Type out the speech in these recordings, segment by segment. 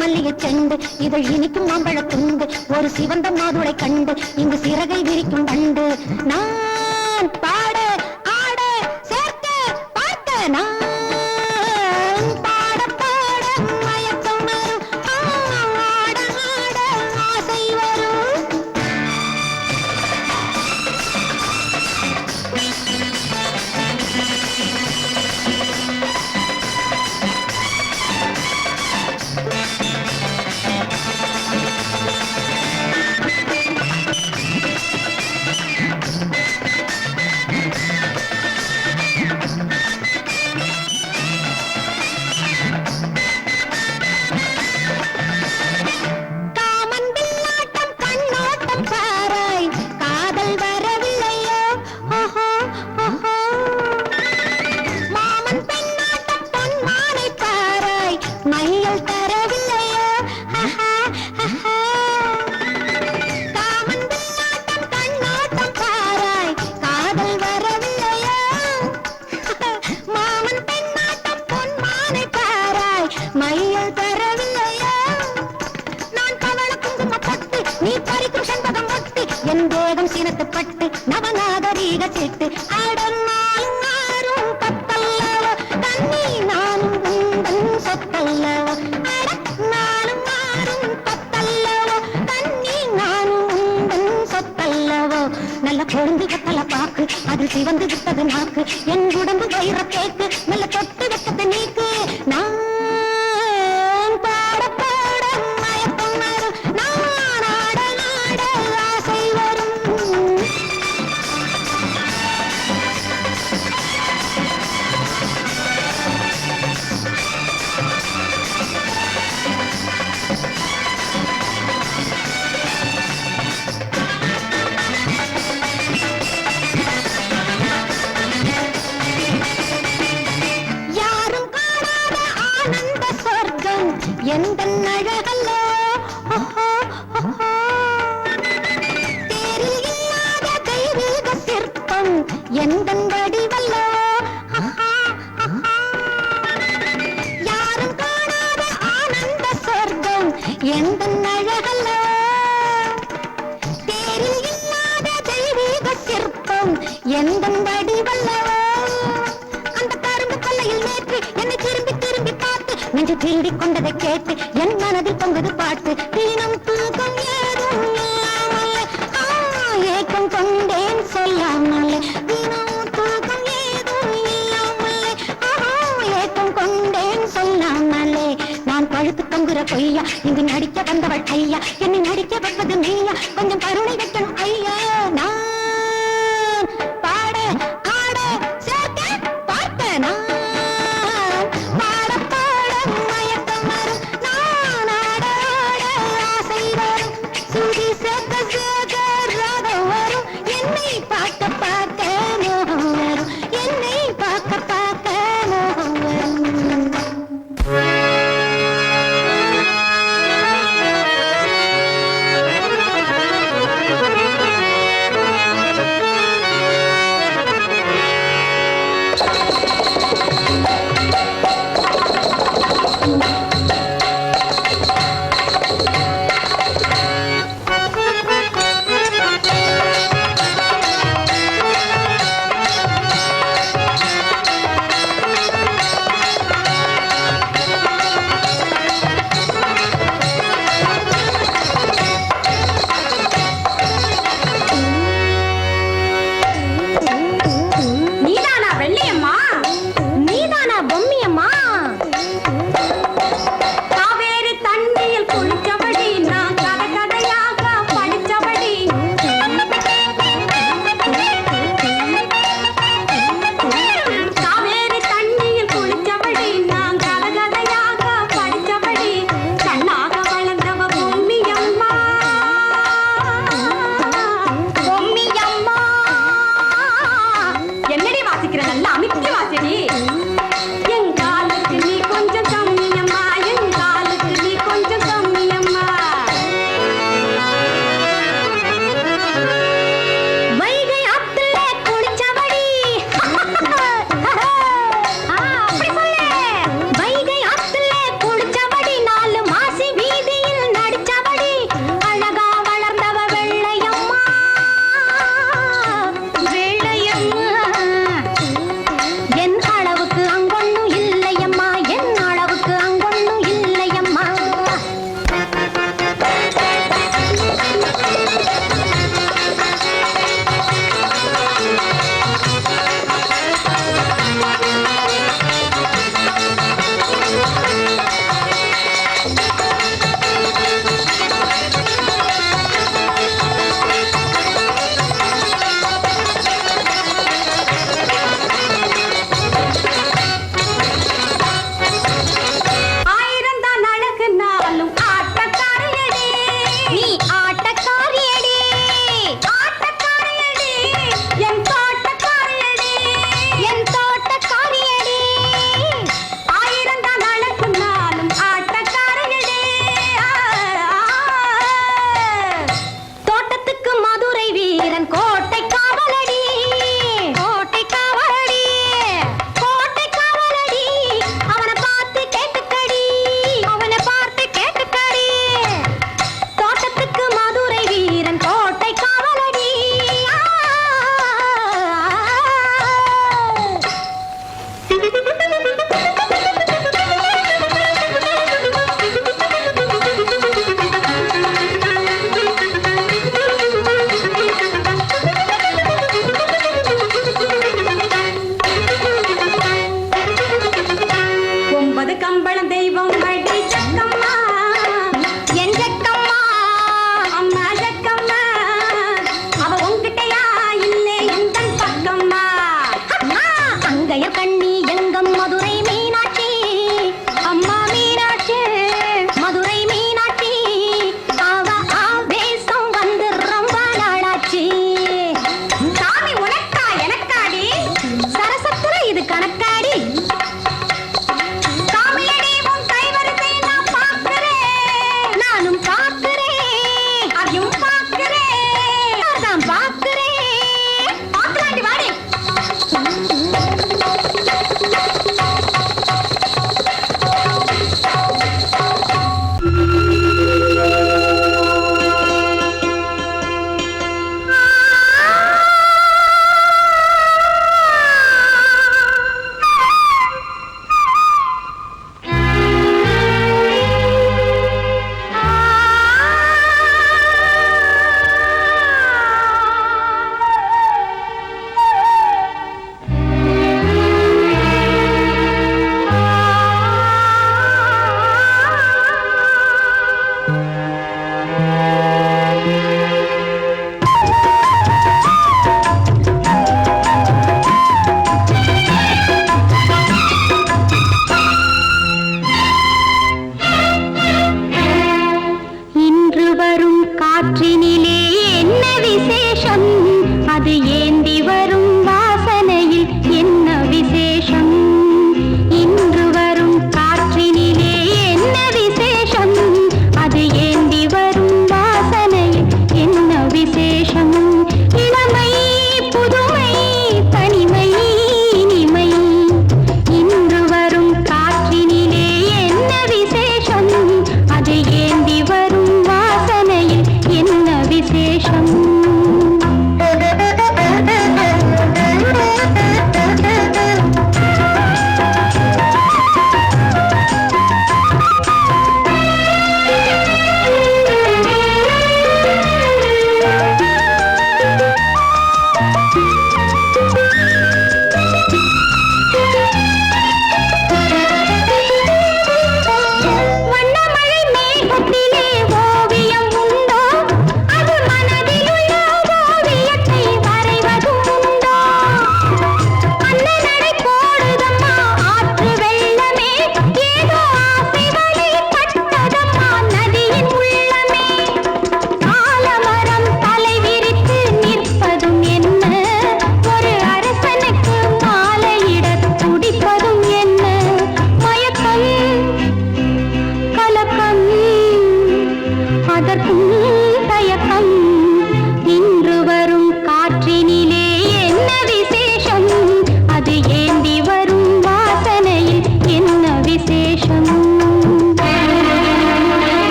மல்லிகை செண்டு இதழ் இனிக்கும் மாம்பழ துண்டு ஒரு சிவந்த மாதுளை கண்டு இங்கு சிறகை விரிக்கும் வண்டு நான் பாட ஆட சேர்க்க பார்க்க நான் பட்டு நவநாகரீக சிட்டு அடனாலும் மாறும் பத்தல்லவோ தண்ணி நானும் உந்தன் சொத்தல்லவோ நானும் மாறும் பத்தல்லவோ தண்ணி நானும் உந்தன் சொத்தல்லவோ நல்ல கொழுந்து கத்தல பாக்கு அதில் சிவந்து விட்டது நாக்கு என் உடம்பு வயிற கேக்கு நல்ல தொட்டு வெட்டது நீக்கு நான் பாட பாட மயக்கம் வரும் நான் ஆட ஆட ஆசை வரும் எந்தன் அழகல்லோ தேரில் இல்லாத தெய்வீக சிற்பம் எந்தன் வடிவல்லோ யாரும் காணாத ஆனந்த சொர்க்கம் எந்தன் அழகல்லோ தேரில் இல்லாத தெய்வீக சிற்பம் எந்தன் வடிவல்லோ அந்த கரும்பு கொல்லையில் நேற்று என்னை திரும்பி திரும்பி பார்த்து நெஞ்சு திருடி கொண்டதை கேட்டு என் மனதில் பொங்குது பாட்டு தினம் தூக்கம் ஏதும் இல்லாமலே ஏக்கம் கொண்டேன் சொல்லாமலே தினம் தூக்கம் ஏதும் இல்லாமலே ஏக்கம் கொண்டேன் சொல்லாமலே நான் பழுத்து தொங்குற பொய்யா இங்கு நடிக்க வந்தவள் ஐயா என்னை நடிக்க வைப்பது நீயா கொஞ்சம் கருணை வைக்கணும் ஐயா நான் பாட ஆட சேர்க்க பார்க்க நான்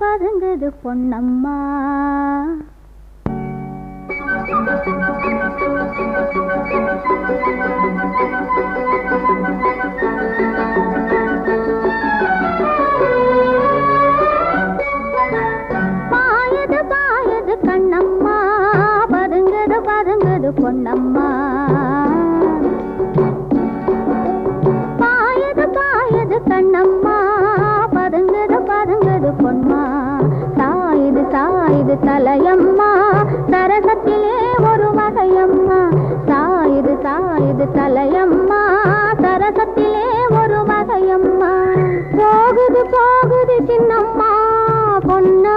பதுங்குது பொன்னம்மா. பாயது பாயது கண்ணம்மா, பதுங்குது பதுங்குது பொன்னம்மா. பாயது பாயது கண்ணம்மா, பதுங்குது பதுங்குது பொன்மா. சாயுது சாயுது தலையம்மா, சரசத்திலே ஒரு வகையம்மா. சாயுது சாயுது தலையம்மா, சரசத்திலே ஒரு வகையம்மா. போகுது போகுது சின்னம்மா, பொன்னா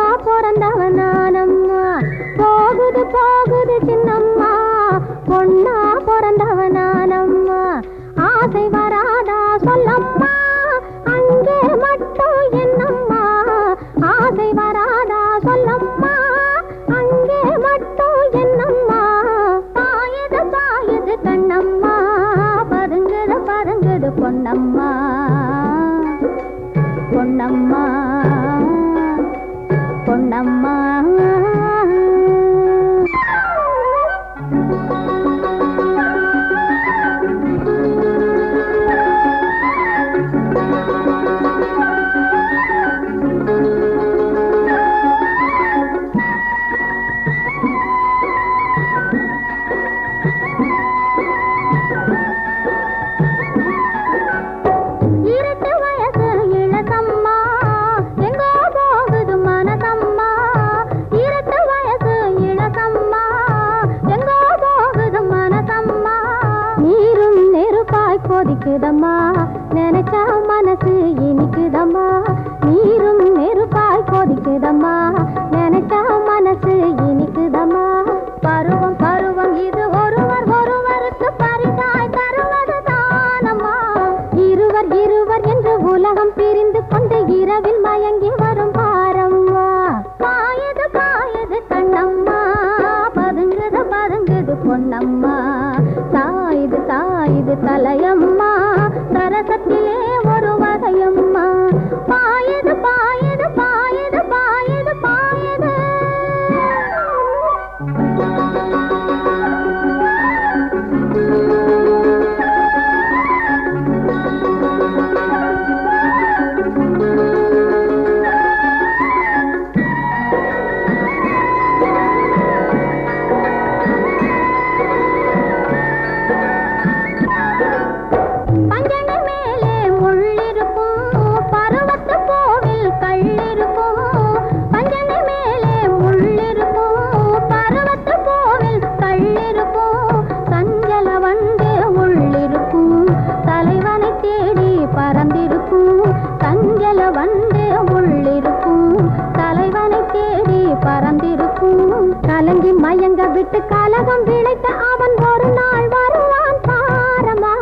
கலங்கி மயங்க விட்டு கலகம் விளைத்த அவன் ஒரு நாள் வருவான் பாரமா.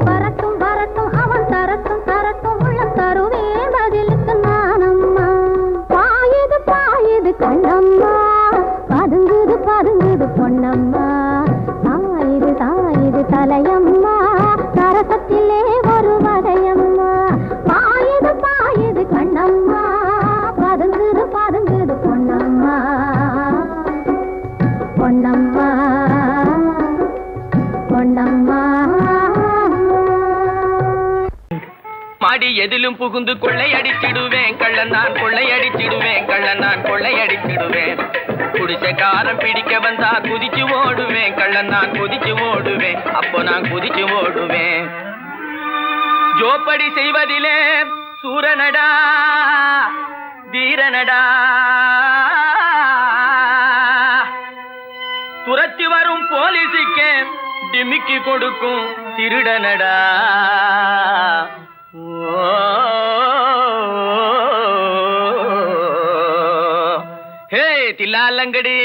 வரட்டும் வரட்டும் அவன் தரட்டும் தரட்டும் உள்ள தருவேன் பதிலுக்கு நானம்மா. பாயுது பாயுது கண்ணம்மா, பதுங்குது பதுங்குது பொன்னம்மா. சாயுது சாயுது தலையம்மா, சரசத்திலே ஒரு வகையம்மா. பாயுது பாயுது கண்ணம்மா, பதுங்குது பதுங்குது பொன்னம்மா. பொன்னம்மா பொன்னம்மா. மாடி எதிலும் புகுந்து கொள்ளையடிச்சிடுவேன் கள்ளன் நான், கொள்ளையடிச்சிடுவேன் கள்ளன் நான், கொள்ளையடிச்சிடுவேன். குடிசைக்காரன் பிடிக்க வந்தா குதிச்சு ஓடுவேன் கள்ளன் நான், குதிச்சு ஓடுவேன். அப்போ நான் குதிச்சு ஓடுவேன். ஜோப்படி செய்வதிலே சூரனடா தீரனடா, துரத்தி வரும் போலீஸுக்கு டிமிக்கி கொடுக்கும் திருடனடா. ஹே தில்லாலங்கடி,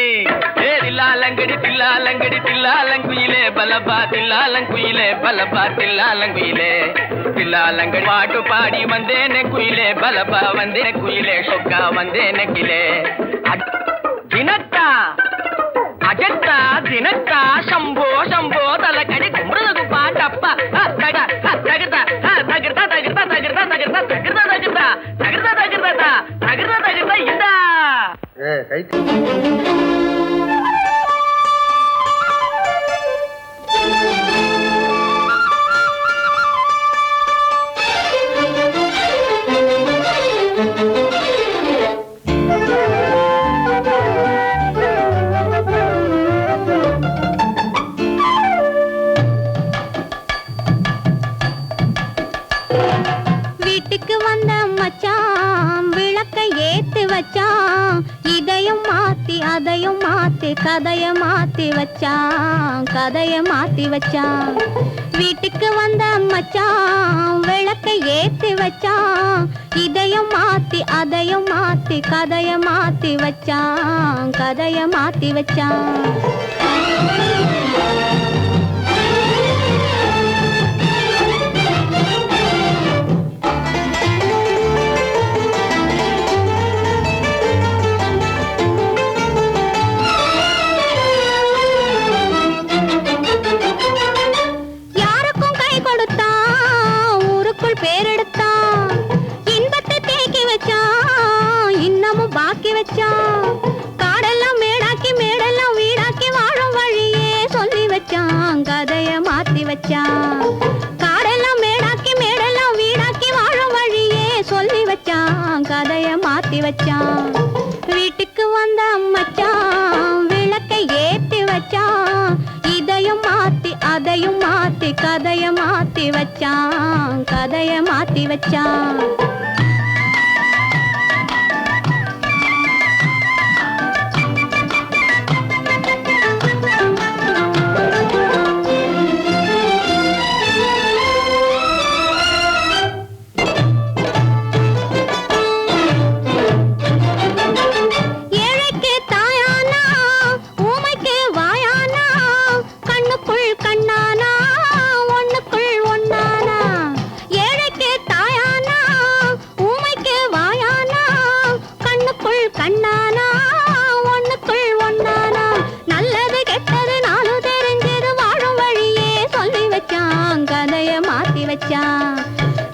ஹே தில்லாலங்கடி, தில்லாலங்கடி தில்லாலங்குயிலே பலபா, தில்லாலங்குயிலே பலபா, தில்லாலங்குயிலே. தில்லாலங்கடி பாட்டு பாடி வந்தேனே குயிலே பலபா, வந்தேனே குயிலே சொக்கா வந்தேனே கிலே. தினத்தா அஜத்தா தினத்தா சம்போ சம்போ தலக்கடி கும்பிடுறது பாட்டப்பா. தகிர்தா தகிர்தா தகிர்தா தகிர்தா தகிர்தா தகிர்தா தகிர்தா தகிர்தா தகிர்தா தகிர்தா தகிர்தா இந்தா. வீட்டுக்கு வந்த மச்சான் விளக்கை ஏத்தி வச்சான், இதையும் மாத்தி அதையும் மாத்தி கதைய மாத்தி வச்சான், கதைய மாத்தி வச்சான். வீட்டுக்கு வந்த மச்சான் விளக்கை ஏத்தி வச்சான், இதையும் மாத்தி அதையும் மாத்தி கதைய மாத்தி வச்சான், கதைய மாத்தி வச்சான். காடெல்லாம் மேடாக்கி மேடெல்லாம் வீடாக்கி வாழும் வழியே சொல்லி வச்சான், கதைய மாத்தி வச்சான். காடெல்லாம் மேடாக்கி மேடெல்லாம் வீடாக்கி வாழும் வழியே சொல்லி வச்சான், கதைய மாத்தி வச்சான். வீட்டுக்கு வந்த மச்சான் விளக்கை ஏத்தி வச்சான், இதையும் மாத்தி அதையும் மாத்தி கதைய மாத்தி வச்சான், கதைய மாத்தி வச்சான்.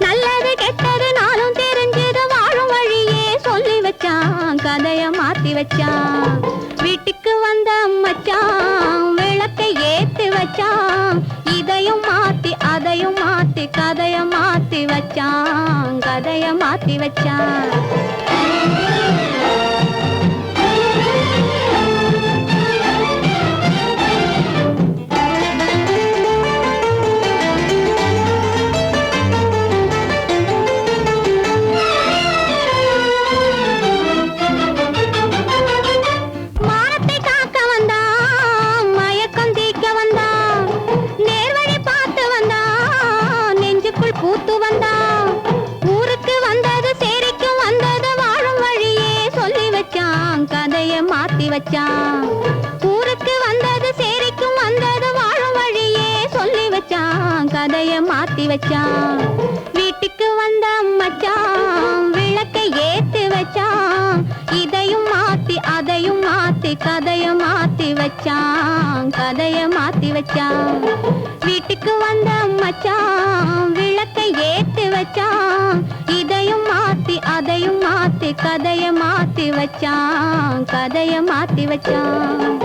நல்லது கெட்டது நாளும் தெரிஞ்சது வாழும் வழியே சொல்லி வச்சான், கதைய மாத்தி வச்சான். வீட்டுக்கு வந்த மச்சான் விளக்கை ஏத்தி வச்சான், இதையும் மாத்தி அதையும் மாத்தி கதைய மாத்தி வச்சான், கதைய மாத்தி வச்சான். பூத்து வந்தா ஊருக்கு வந்தது சேரிக்கும் வந்தது வாழும் வழியே கதைய மாத்தி வச்சான். ஊருக்கு வந்தது சேரிக்கும் வந்தது வாழும் வழியே சொல்லி வச்சான். கதைய மாத்தி வச்சான். வீட்டுக்கு வந்த மச்சான் விளக்கை ஏத்தி வச்சான். இதையும் மாத்தி அதையும் மாத்தி கதைய மாத்தி வச்சான். கதைய மாத்தி வச்சான். வீட்டுக்கு வந்த மச்சான் விளக்கை ஏத்தி வச்சான். இதையும் மாத்தி அதையும் மாத்தி கதைய மாத்தி வச்சான். கதைய மாத்தி வச்சான்.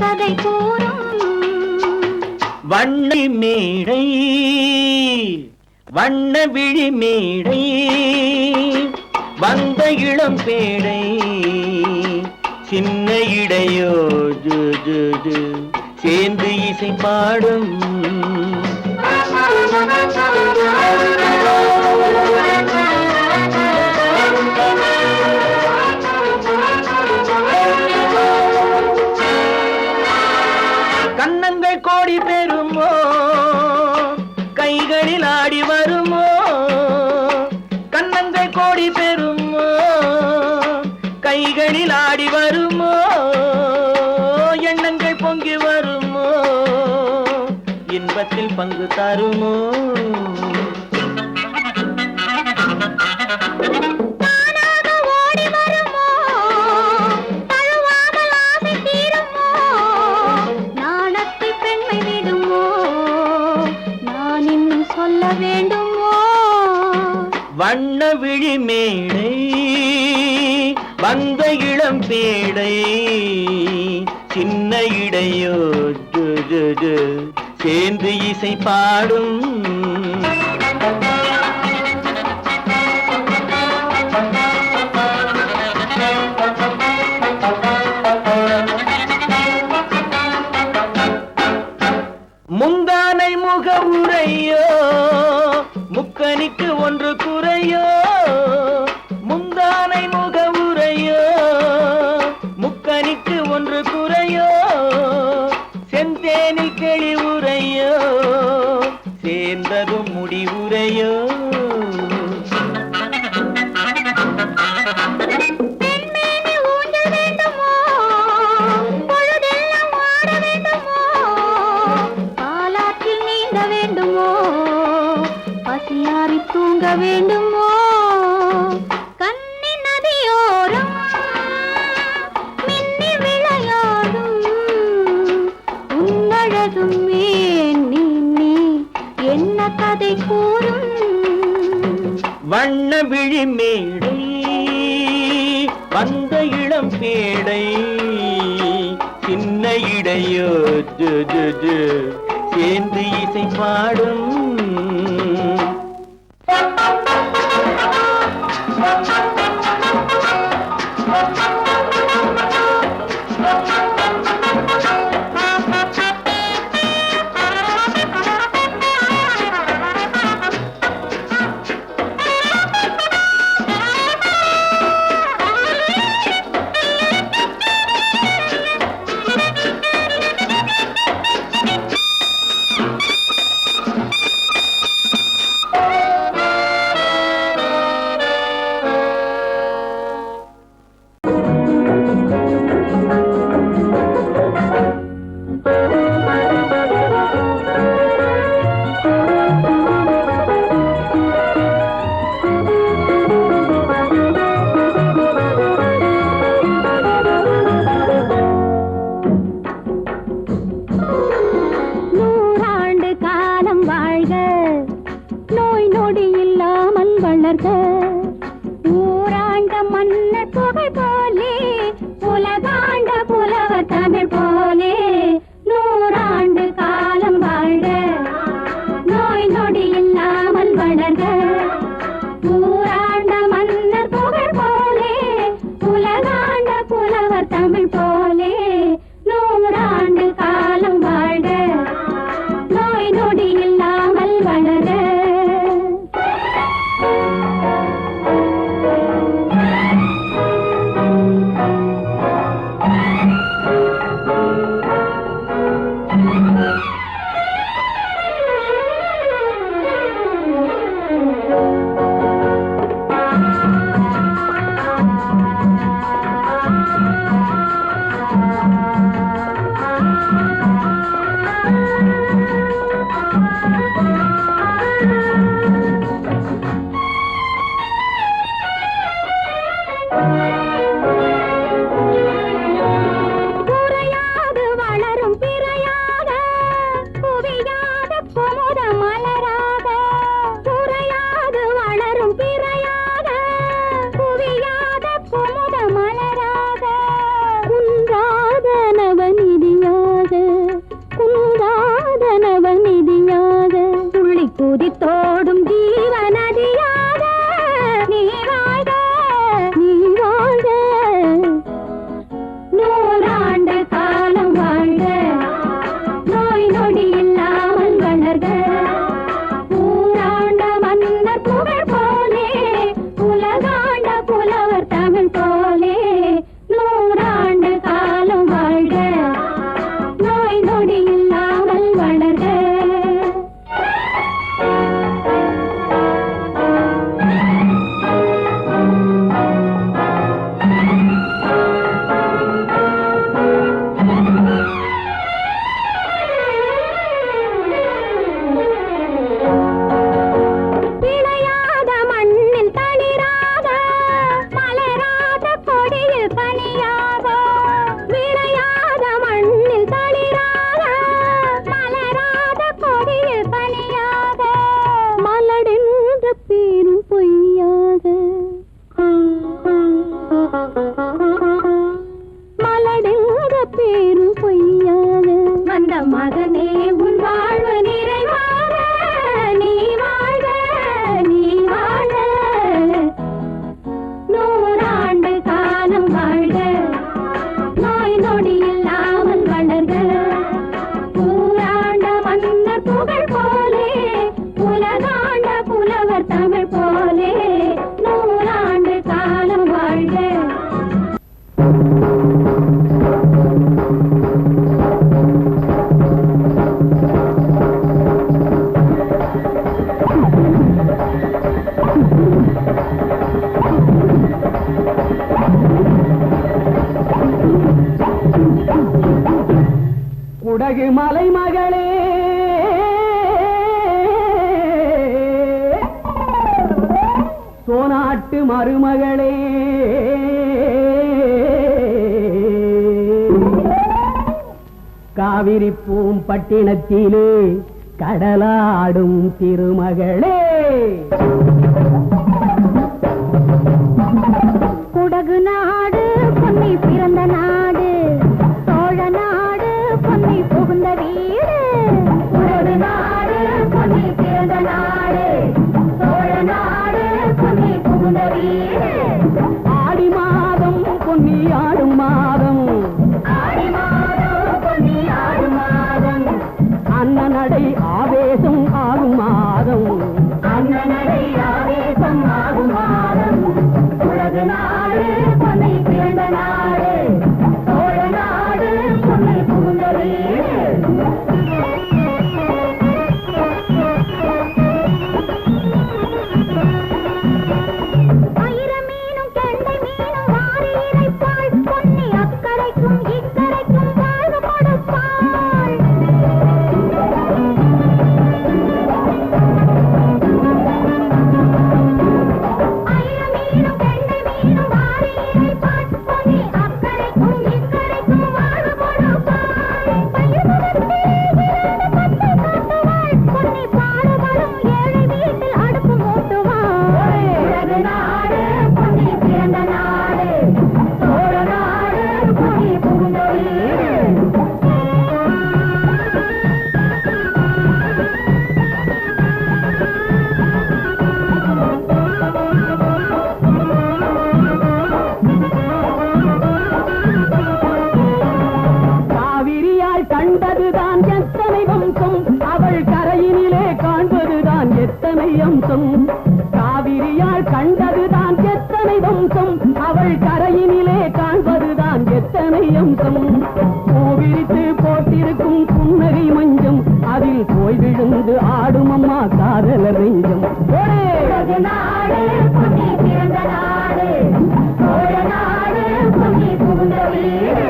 கதை கூறும் வண்ண மேடை வண்ண விழி மேடை வந்த இளம் பேடை சின்ன இடையோ ஜு ஜு ஜு சேர்ந்து இசை பாடும் கன்னங்கள் கோடி பெறுமோ கைகளில் ஆடி வருமோ கன்னங்கள் கோடி பெறுமோ கைகளில் ஆடி வருமோ எண்ணங்கள் பொங்கி வருமோ இன்பத்தில் பங்கு தருமோ வண்ண விழி மேடை வந்த இளம் பேடை சின்ன இடையோ ஜு ஜு ஜு சேர்ந்து இசை பாடும் முந்தானை முக உரையோ முக்கனிக்கு ஒன்று குறையோ முந்தானை முக உரையோ முக்கனிக்கு ஒன்று குறையோ செந்தேனில் கிளி உரையோ சேர்ந்ததும் முடிவுரையோ தூங்க வேண்டுமோ கண்ணி நதியோரம் மின்னி விளையாடும் உன்னழகும் நீ என்ன கதை கூறும் வண்ண விழி மேடை வந்த இளம் பேடை சின்ன இடையோ ஜு ஜு ஜு சேர்ந்து இசை பாடும் ஊராண்ட மன்னர் புகை போலே உலகாண்ட புலவர் தமிழ் போலே நூறாண்டு காலம் வாழ்க நோய் நொடி இல்லாமல் வளர்க ஊராண்ட மன்னர் புகை போலே உலகாண்ட புலவர் தமிழ் போலே நூறாண்டு காலம் வாழ்க நோய் நொடி இல்லாமல் வளர்க பேரு பொய்யாக வந்த மகனே உன் வாழ்வு நிறைவாக நீ வாழ்க நீ வாழ்க நூறாண்டு காலம் வாழ்க நோய் நொடி இல்லாமல் வளர்க பூராண்ட மன்னர் புகழ் போலே உலகாண்ட புலவர் தமிழ் போலே நூறாண்டு காலம் வாழ்க குடகு மலை மகளே சோனாட்டு மருமகளே காவிரி பூம்பட்டினத்திலே கடலாடும் திருமகளே குடகு நாடு பொன்னி பிறந்த நாடு சோழ நாடு பொன்னி புகுந்த வீடு குடகு நாடு பொன்னி பிறந்த நாடு சோழ நாடு பொன்னி புகுந்த வீடு ஆடி மாதம் பொன்னி ஆடும் மாதம் ஆடி மாதம் பொன்னி ஆடும் மாதம் அண்ணனடை ஆவேசம் ஆகும் மாதம் அண்ணனடை ஆவேசம் ஆகும் மாதம் குடகு நாடு பொன்னி பிறந்த நாடு சோழ நாடு பொன்னி புகுந்த வீடு ஆயிரமீனும் கெண்டை மீனும் வாரி இறைப்பாள் பொன்னி அக்கரைக்கும் இக்கரைக்கும் வாழ்வு கொடுப்பாள் ஆயிரமீனும் கெண்டை மீனும் வாரி இறைப்பாள் பொன்னி அக்கரைக்கும் இக்கரைக்கும் வாழ்வு கொடுப்பாள் பயிர்முகத்தே இருந்து பத்தை காட்டுவாள் பொன்னி பாடுபடும் ஏழை வீட்டில் அடுப்பு மூட்டுவாள் உலகு நாடு பொன்னி பிறந்த நாடு சோழ நாடு பொன்னி புகுந்த வீடு காவிரியால் கண்டதுதான் எத்தனை வம்சம் அவள் கரையினிலே காண்பதுதான் எத்தனை அம்சம் காவிரியால் கண்டதுதான் எத்தனை வம்சம் அவள் கரையினிலே காண்பதுதான் எத்தனை அம்சம் பூவிரித்து போட்டிருக்கும் புன்னகை மஞ்சம் அதில் போய் விழுந்து ஆடும் அம்மா காதலர் நெஞ்சம் ஓடே! உலகு நாடு பொன்னி பிறந்த நாடு சோழ நாடு பொன்னி புகுந்த வீடு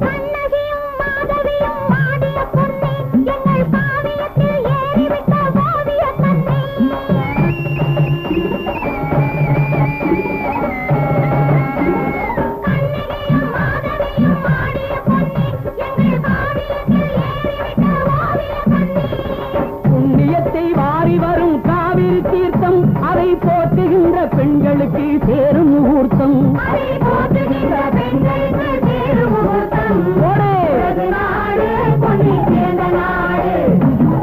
கண்ணகியும் மாதவியும் ஆடிய பொன்னி எங்கள் காவியத்தில் ஏறிவிட்ட ஓவிய கண்ணி கண்ணகியும் மாதவியும் ஆடிய பொன்னி எங்கள் காவியத்தில் ஏறிவிட்ட ஓவிய கண்ணி புண்ணியத்தை வாரி வரும் காவிரி தீர்த்தம் அதை போற்றுகின்ற பெண்களுக்கு சேரும் முகூர்த்தம் அதை போற்றுகின்ற பெண்களுக்கு சேரும் முகூர்த்தம் ஓடே! உலகு நாடு பொன்னி பிறந்த நாடு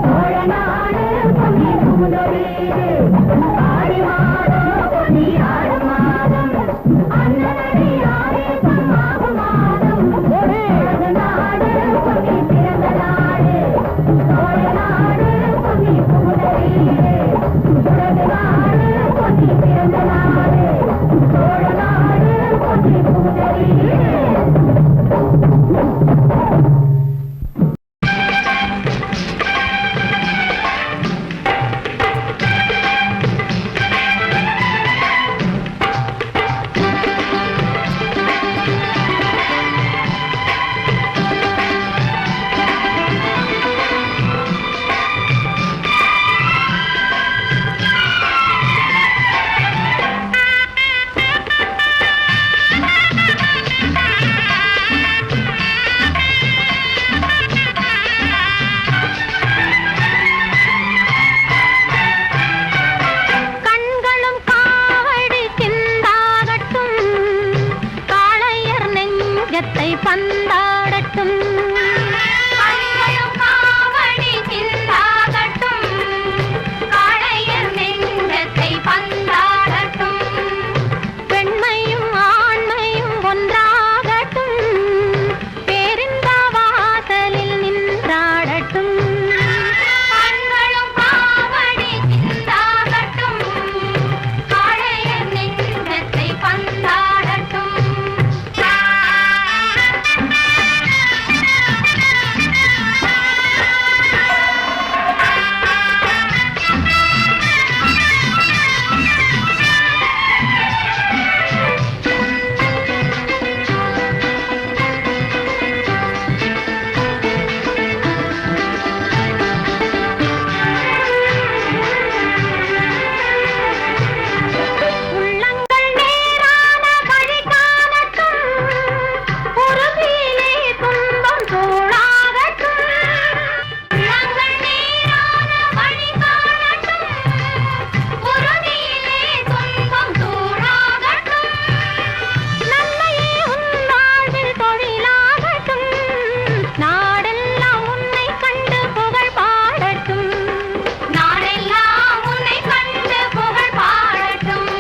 சோழ நாடு பொன்னி புகுந்த வீடு ஆடி மாதம் பொன்னி ஆடும் மாதம் அண்ணனடி ஆவேசம் ஆகும் மாதம் ஓடே! உலகு நாடு பொன்னி பிறந்த நாடு சோழ நாடு பொன்னி புகுந்த வீடு உலகு நாடு பொன்னி பிறந்த நாடு சோழ நாடு பொன்னி புகுந்த வீடு பந்தாடட்டும் காவடி சிந்தாகட்டும் காளையர் நெஞ்சத்தை பந்தாடட்டும் பெண்மையும் ஆண்மையும் ஒன்றாகட்டும் பேரிந்த வாசலில் நின்றாடட்டும் காவடி சிந்தாகட்டும் காளையர் நெஞ்சத்தை பந்தாடட்டும் உள்ளங்கள் நேரான வழி காணட்டும் உறுதியிலே துன்பம் சூழாகட்டும் உள்ளங்கள் நேரான வழி காணட்டும் உறுதியிலே துன்பம் சூழாகட்டும் நன்மையே உன் வாழ்வில் தொழிலாகட்டும் நாடெல்லாம் உன்னை கண்டு புகழ் பாடட்டும் நாடெல்லாம் உன்னை கண்டு புகழ் பாடட்டும்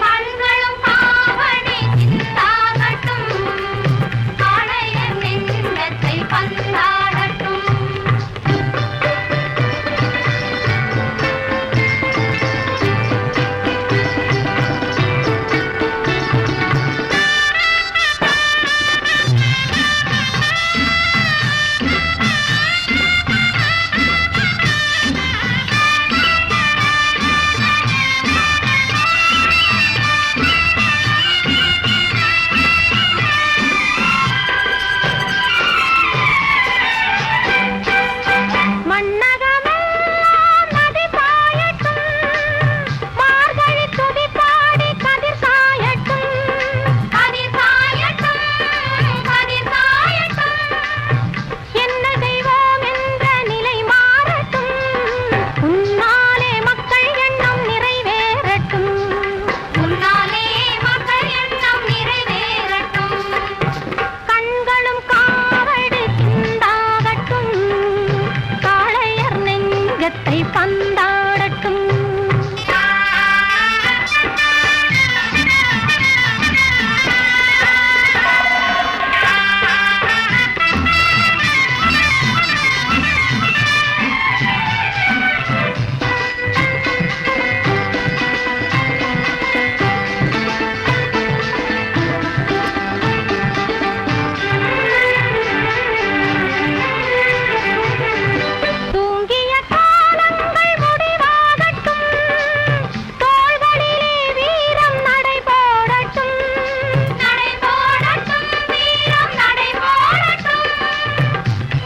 கண்களும் காவடி சிந்தாகட்டும் காளையர் நெஞ்சத்தை பந்தாடட்டும் மன்னகமெல்லாம் நதி பாயட்டும் மார்கழி துதி பாடி கதிர் சாயட்டும் கதிர் சாயட்டும் கதிர் சாயட்டும் என்ன தெய்வம் என்ற நிலை மாறட்டும் உன்னாலே மக்கள் எண்ணம் நிறைவேறட்டும் உன்னாலே மக்கள் எண்ணம் நிறைவேறட்டும் கண்களும் காவடி சிந்தாகட்டும் காளையர் நெஞ்சத்தை பந்தாடட்டும் தூங்கிய காலங்கள் முடிவாகட்டும் தோள்களிலே வீரம் நடைபோடட்டும் நடைபோடட்டும் வீரம் நடைபோடட்டும்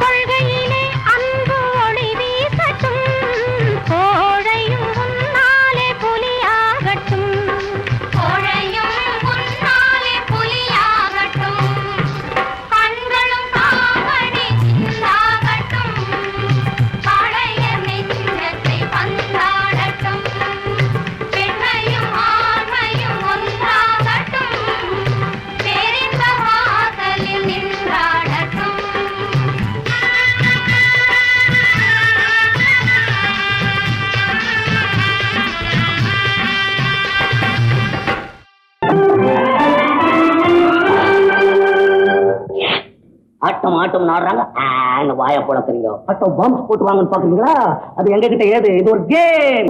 கொள்கையிலே அன்பு ஒளி வீசட்டும் கோழையும் உன்னாலே புலியாகட்டும் கோழையும் உன்னாலே புலியாகட்டும் கண்களும் காவடி சிந்தாகட்டும் காளையர் நெஞ்சத்தை பந்தாடட்டும் பெண்மையும் ஆண்மையும் ஒன்றாகட்டும் பேரிந்த வாசலில் நின்றாடட்டும் ஆட்டம் ஆட்டம் நாடுறாங்க வாய போலக்குறீங்க ஆட்டம் பாம்ஸ் போட்டு வாங்கன்னு பாக்குறீங்களா அது எங்க கிட்ட ஏது இது ஒரு கேம்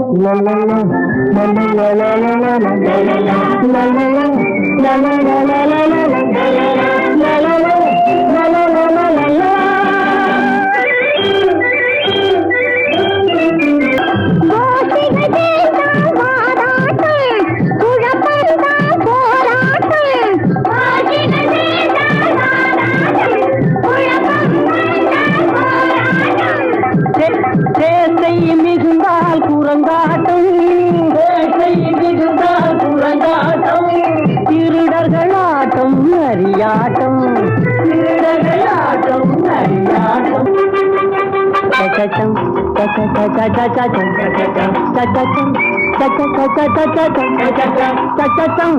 குரங்காட்டம் திருடர்களா சச்சச்சம்